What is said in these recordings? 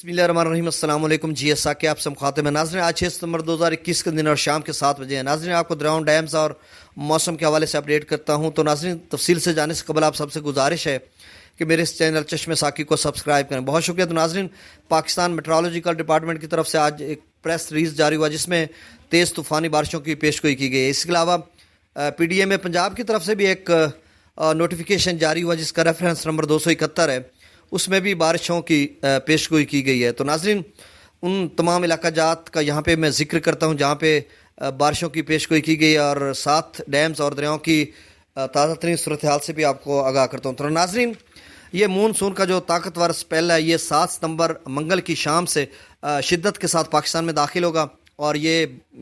बिस्मिल्लाहिर्रहमानिर्रहीम। अस्सलाम वालेकुम। GSA के आप सब खाते में नाज़रीन, आज 6 सितंबर 2021 के दिन और शाम के 7 बजे है। नाज़रीन, आपको दरियाओं, डैम्स और मौसम के हवाले से अपडेट करता हूं। तो नाज़रीन, तफसील से जाने से कबल आप सबसे गुजारिश है कि मेरे इस चैनल चश्मे साकी को सब्सक्राइब करें। बहुत शुक्रिया। तो नाज़रीन, पाकिस्तान मेट्रोलॉजिकल डिपार्टमेंट की तरफ से आज एक प्रेस रिलीज जारी हुआ जिसमें तेज़ तूफ़ानी बारिशों की पेशगोई की गई है। इसके अलावा PDM पंजाब की तरफ से भी एक नोटिफिकेशन जारी हुआ जिसका रेफरेंस नंबर 271 है, उसमें भी बारिशों की पेशगोई की गई है। तो नाज़रीन, उन तमाम इलाका जात का यहाँ पे मैं ज़िक्र करता हूँ जहाँ पे बारिशों की पेशगोई की गई और साथ डैम्स और दरियाओं की ताज़ा तरीन सूरत हाल से भी आपको आगाह करता हूँ। तो नाज़रीन, ये मानसून का जो ताकतवर स्पेल है ये 7 सितंबर मंगल की शाम से शिद्दत के साथ पाकिस्तान में दाखिल होगा और ये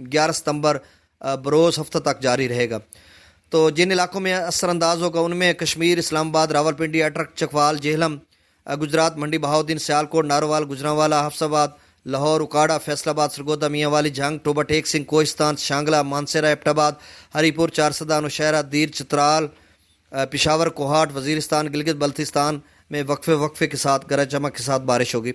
11 सितंबर बरोज़ हफ्ते तक जारी रहेगा। तो जिन इलाकों में असरअंदाज होगा उनमें कश्मीर, इस्लामाबाद, रावलपिंडी, अटक, चकवाल, जेहलम, गुजरात, मंडी बहाउद्दीन, सियालकोट, नारोवाल, गुजरांवाला, हफ्साबाद, लाहौर, उकाड़ा, फैसलाबाद, सरगोदा, मियांवाली, जंग, टोबा टेक सिंह, कोहिस्तान, शांगला, मानसेरा, एबटाबाद, हरीपुर, चारसदा, नौशहरा, दीर, चित्राल, पिशावर, कोहाट, वजीरिस्तान, गिलगित बल्तिस्तान में वक्फे के साथ गरज चमक के साथ बारिश होगी।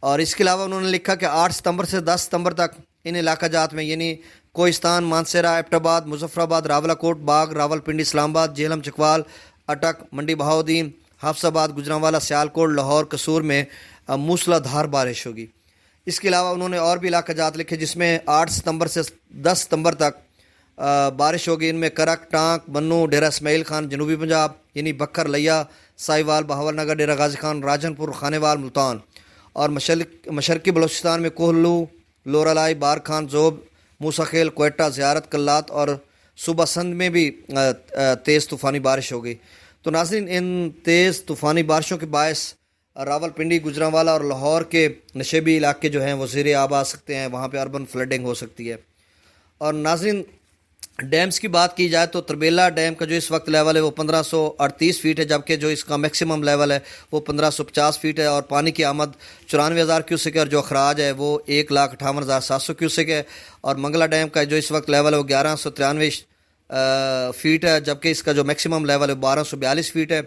और इसके अलावा उन्होंने लिखा कि 8 सितंबर से 10 सितंबर तक इन इलाका जात में यानी कोहिस्तान, मानसेरा, एबटाबाद, मुजफ्फराबाद, रावलाकोट, बाग, रावलपिंडी, इस्लामाबाद, जेहलम, चकवाल, अटक, मंडी बहाउद्दीन, हफ्साबाद, गुजरांवाला, सियालकोट, लाहौर, कसूर में मूसलाधार बारिश होगी। इसके अलावा उन्होंने और भी इलाका जात लिखे जिसमें 8 सितंबर से 10 सितंबर तक बारिश होगी। इनमें करक, टांक, बन्नू, डेरा इसमाइल खान, जनूबी पंजाब यानी बखर, लिया, साहिवाल, बहावल नगर, डेरा गाजी खान, राजनपुर, खानेवाल, मुल्तान और मशरकी बलोचिस्तान में कोहलू, लोरालाई, बार खान, जोब, मूसा खेल, कोयटा, ज़ियारत, कल्लात और सूबा संध में भी तेज़ तूफ़ानी बारिश होगी। तो नाज़रीन, इन तेज़ तूफ़ानी बारिशों के बायस रावलपिंडी, गुजरांवाला और लाहौर के नशेबी इलाके जो हैं वो ज़ेरे आब आ सकते हैं, वहाँ पे अर्बन फ्लडिंग हो सकती है। और नाज़रीन, डैम्स की बात की जाए तो तरबेला डैम का जो इस वक्त लेवल है वो 1538 फीट है, जबकि जो इसका मैक्सिमम लेवल है वो 1550 फीट है और पानी की आमद 94,000 क्यूसेक है और जो अखराज है वो 1,58,700 क्यूसेक है। और मंगला डैम का जो इस वक्त लेवल है वो 1193 फीट है, जबकि इसका जो मैक्सिमम लेवल है 1242 फीट है।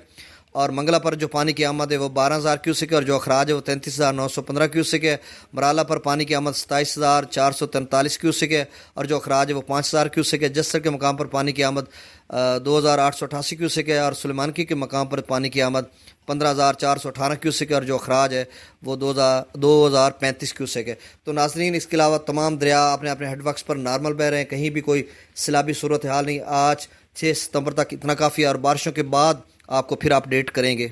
और मंगला पर जो पानी की आमद है वो 12,000 क्यूसेक है और जो अखराज है वो 33,915 क्यूसेक है। मराला पर पानी की आमद 27,443 क्यूसेक है और जो अखराज है वो 5,000 क्यूसेक है। जस्सर के मकाम पर पानी की आमद 2,888 क्यूसेक है और सुलेमानकी के मकाम पर पानी की आमद 15,418 क्यूसेक है और जो अखराज है वो 2,035 क्यूसेक है। तो नाज़रीन, इसके अलावा तमाम दरिया अपने अपने हेडवर्क्स पर नॉर्मल बह रहे हैं, कहीं भी कोई सैलाबी सूरत हाल नहीं। आज 6 सितंबर तक इतना काफ़ी है और बारिशों के बाद आपको फिर अपडेट करेंगे।